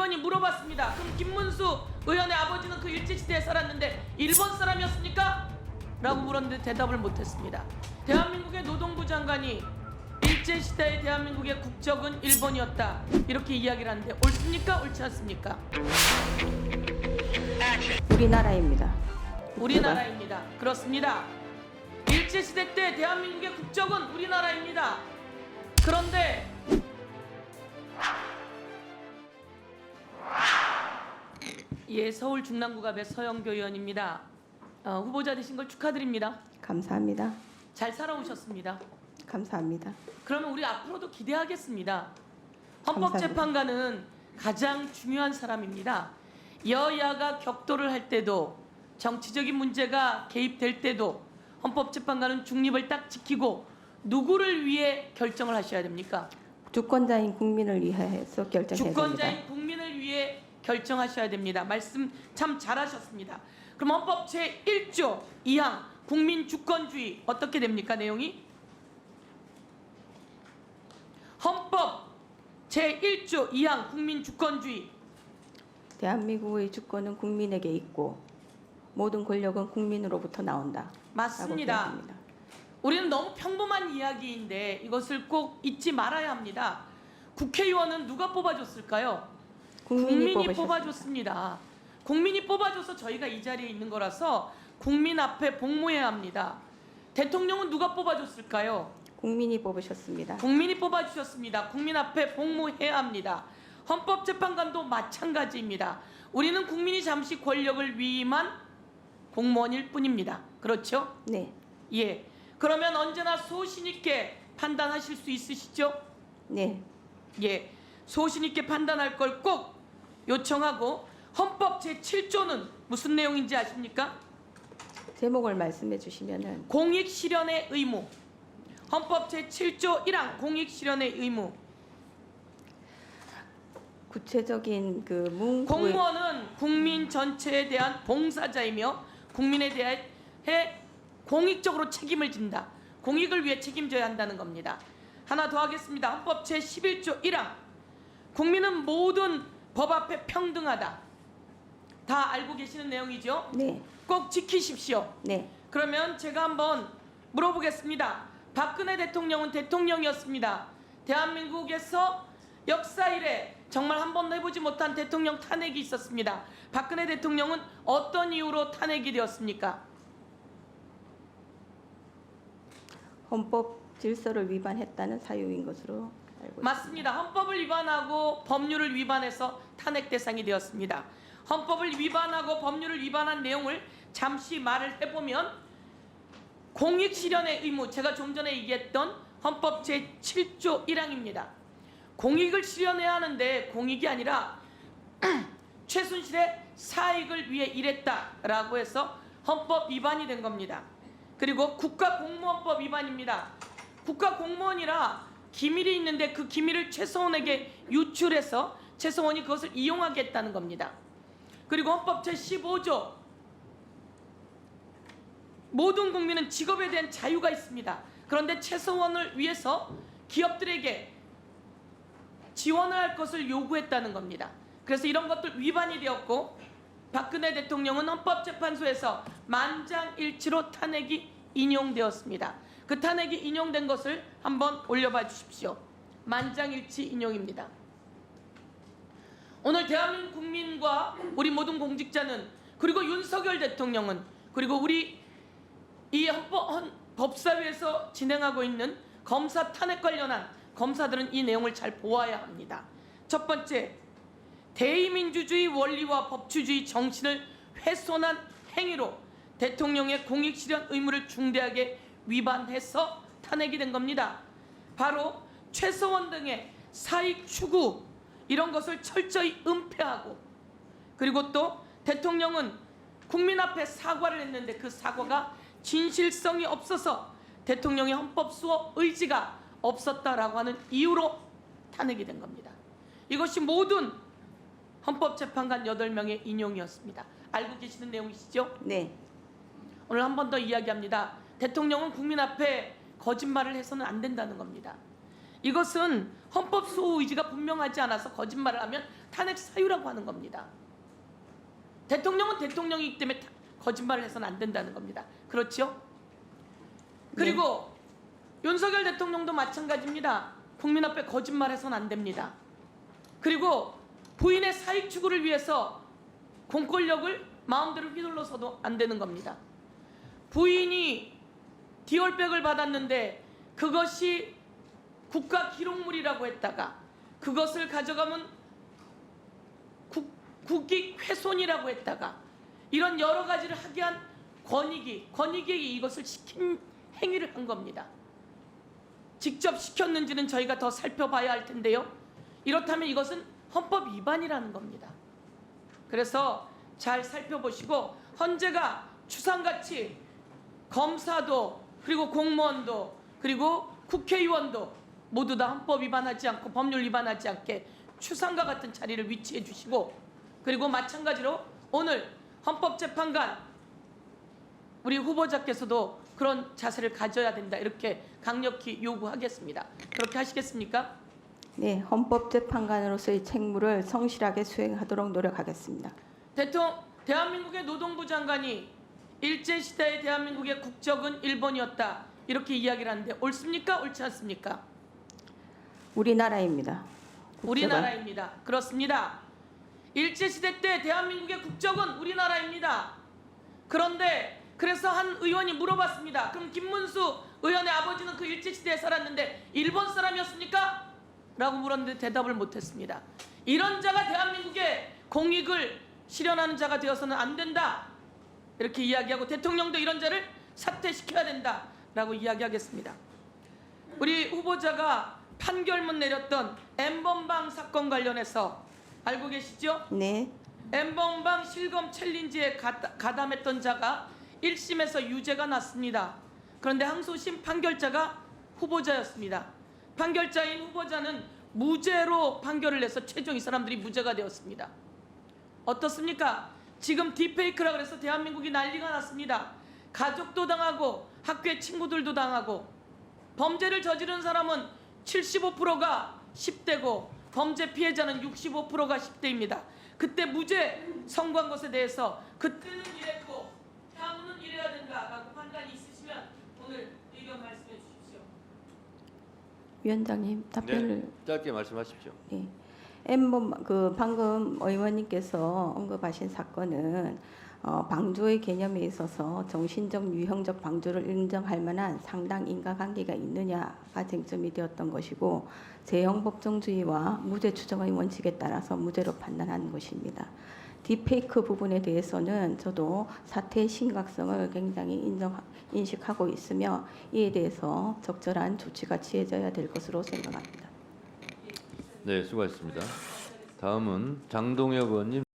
의원이 물어봤습니다. 그럼 김문수 의원의 아버지는 그 일제시대에 살았는데 일본 사람이었습니까? 라고 물었는데 대답을 못했습니다. 대한민국의 노동부 장관이 일제시대의 대한민국의 국적은 일본이었다 이렇게 이야기를 하는데 옳습니까? 옳지 않습니까? 우리나라입니다. 우리나라입니다. 그렇습니다. 일제시대 때 대한민국의 국적은 우리나라입니다. 그런데 예, 서울 중랑구갑의 서영교 의원입니다. 후보자 되신 걸 축하드립니다. 감사합니다. 잘 살아오셨습니다. 감사합니다. 그러면 우리 앞으로도 기대하겠습니다. 헌법재판관은 가장 중요한 사람입니다. 여야가 격돌을 할 때도 정치적인 문제가 개입될 때도 헌법재판관은 중립을 딱 지키고 누구를 위해 결정을 하셔야 됩니까? 주권자인 국민을 위해서 결정해야 됩니다. 주권자인 국민을 위해 결정하셔야 됩니다. 말씀 참 잘하셨습니다. 그럼 헌법 제1조 2항 국민 주권주의 어떻게 됩니까? 내용이 헌법 제1조 2항 국민 주권주의 대한민국의 주권은 국민에게 있고 모든 권력은 국민으로부터 나온다. 맞습니다. 우리는 너무 평범한 이야기인데 이것을 꼭 잊지 말아야 합니다. 국회의원은 누가 뽑아줬을까요? 국민이 뽑아줬습니다. 국민이 뽑아줘서 저희가 이 자리에 있는 거라서 국민 앞에 복무해야 합니다. 대통령은 누가 뽑아줬을까요? 국민이 뽑으셨습니다. 국민이 뽑아주셨습니다. 국민 앞에 복무해야 합니다. 헌법재판관도 마찬가지입니다. 우리는 국민이 잠시 권력을 위임한 공무원일 뿐입니다. 그렇죠? 네. 예. 그러면 언제나 소신 있게 판단하실 수 있으시죠? 네. 예. 소신 있게 판단할 걸 꼭 요청하고 헌법 제7조는 무슨 내용인지 아십니까? 제목을 말씀해 주시면은 공익 실현의 의무. 헌법 제7조 1항 공익 실현의 의무. 구체적인 그 문구의 공무원은 국민 전체에 대한 봉사자이며 국민에 대해 공익적으로 책임을 진다. 공익을 위해 책임져야 한다는 겁니다. 하나 더 하겠습니다. 헌법 제11조 1항 국민은 모든 법 앞에 평등하다. 다 알고 계시는 내용이죠? 네. 꼭 지키십시오. 네. 그러면 제가 한번 물어보겠습니다. 박근혜 대통령은 대통령이었습니다. 대한민국에서 역사 이래 정말 한 번도 해보지 못한 대통령 탄핵이 있었습니다. 박근혜 대통령은 어떤 이유로 탄핵이 되었습니까? 헌법 질서를 위반했다는 사유인 것으로 알고 맞습니다. 헌법을 위반하고 법률을 위반해서 탄핵 대상이 되었습니다. 헌법을 위반하고 법률을 위반한 내용을 잠시 말을 해보면 공익 실현의 의무, 제가 좀 전에 얘기했던 헌법 제7조 1항입니다. 공익을 실현해야 하는데 공익이 아니라 최순실의 사익을 위해 일했다라고 해서 헌법 위반이 된 겁니다. 그리고 국가공무원법 위반입니다. 국가공무원이라 기밀이 있는데 그 기밀을 최서원에게 유출해서 최서원이 그것을 이용하게 했다는 겁니다. 그리고 헌법 제15조 모든 국민은 직업에 대한 자유가 있습니다. 그런데 최서원을 위해서 기업들에게 지원을 할 것을 요구했다는 겁니다. 그래서 이런 것들 위반이 되었고 박근혜 대통령은 헌법재판소에서 만장일치로 탄핵이 인용되었습니다. 그 탄핵이 인용된 것을 한번 올려봐 주십시오. 만장일치 인용입니다. 오늘 대한민국 국민과 우리 모든 공직자는 그리고 윤석열 대통령은 그리고 우리 이 법사위에서 진행하고 있는 검사 탄핵 관련한 검사들은 이 내용을 잘 보아야 합니다. 첫 번째, 대의민주주의 원리와 법치주의 정신을 훼손한 행위로 대통령의 공익실현 의무를 중대하게 위반해서 탄핵이 된 겁니다. 바로 최서원 등의 사익 추구 이런 것을 철저히 은폐하고 그리고 또 대통령은 국민 앞에 사과를 했는데 그 사과가 진실성이 없어서 대통령의 헌법 수호 의지가 없었다라고 하는 이유로 탄핵이 된 겁니다. 이것이 모든 헌법재판관 8명의 인용이었습니다. 알고 계시는 내용이시죠? 네. 오늘 한 번 더 이야기합니다. 대통령은 국민 앞에 거짓말을 해서는 안 된다는 겁니다. 이것은 헌법 수호 의지가 분명하지 않아서 거짓말을 하면 탄핵 사유라고 하는 겁니다. 대통령은 대통령이기 때문에 거짓말을 해서는 안 된다는 겁니다. 그렇죠? 그리고 윤석열 대통령도 마찬가지입니다. 국민 앞에 거짓말해서는 안 됩니다. 그리고 부인의 사익 추구를 위해서 공권력을 마음대로 휘둘러서도 안 되는 겁니다. 부인이 디올백을 받았는데 그것이 국가 기록물이라고 했다가 그것을 가져가면 국익 훼손이라고 했다가 이런 여러 가지를 하게 한 권익위에 이것을 시킨 행위를 한 겁니다. 직접 시켰는지는 저희가 더 살펴봐야 할 텐데요. 이렇다면 이것은 헌법 위반이라는 겁니다. 그래서 잘 살펴보시고 헌재가 추상같이 검사도 그리고 공무원도 그리고 국회의원도 모두 다 헌법 위반하지 않고 법률 위반하지 않게 추상과 같은 자리를 위치해 주시고 그리고 마찬가지로 오늘 헌법재판관 우리 후보자께서도 그런 자세를 가져야 된다 이렇게 강력히 요구하겠습니다. 그렇게 하시겠습니까? 네, 헌법재판관으로서의 책무를 성실하게 수행하도록 노력하겠습니다. 대한민국의 노동부 장관이 일제시대의 대한민국의 국적은 일본이었다 이렇게 이야기를 하는데 옳습니까? 옳지 않습니까? 우리나라입니다. 우리나라입니다. 그렇습니다. 일제시대 때 대한민국의 국적은 우리나라입니다. 그런데 그래서 한 의원이 물어봤습니다. 그럼 김문수 의원의 아버지는 그 일제시대에 살았는데 일본 사람이었습니까? 라고 물었는데 대답을 못했습니다. 이런 자가 대한민국의 공익을 실현하는 자가 되어서는 안 된다 이렇게 이야기하고 대통령도 이런 자를 사퇴시켜야 된다 라고 이야기하겠습니다. 우리 후보자가 판결문 내렸던 N번방 사건 관련해서 알고 계시죠? 네, N번방 실검 챌린지에 가담했던 자가 1심에서 유죄가 났습니다. 그런데 항소심 판결자가 후보자였습니다. 판결자인 후보자는 무죄로 판결을 내서 최종 이 사람들이 무죄가 되었습니다. 어떻습니까? 지금 딥페이크라 그래서 대한민국이 난리가 났습니다. 가족도 당하고 학교의 친구들도 당하고 범죄를 저지른 사람은 75%가 10대고 범죄 피해자는 65%가 10대입니다. 그때 무죄 선고한 것에 대해서 그때는 이랬고 향후는 이래야 된다라고 판단이 있으시면 오늘 의견 말씀해 주십시오. 위원장님 답변을. 네, 짧게 말씀하십시오. 네. 방금 의원님께서 언급하신 사건은 방조의 개념에 있어서 정신적 유형적 방조를 인정할 만한 상당 인과관계가 있느냐가 쟁점이 되었던 것이고 재형법정주의와 무죄 추정의 원칙에 따라서 무죄로 판단한 것입니다. 딥페이크 부분에 대해서는 저도 사태의 심각성을 굉장히 인식하고 있으며 이에 대해서 적절한 조치가 취해져야 될 것으로 생각합니다. 네, 수고하셨습니다. 다음은 장동혁 의원님.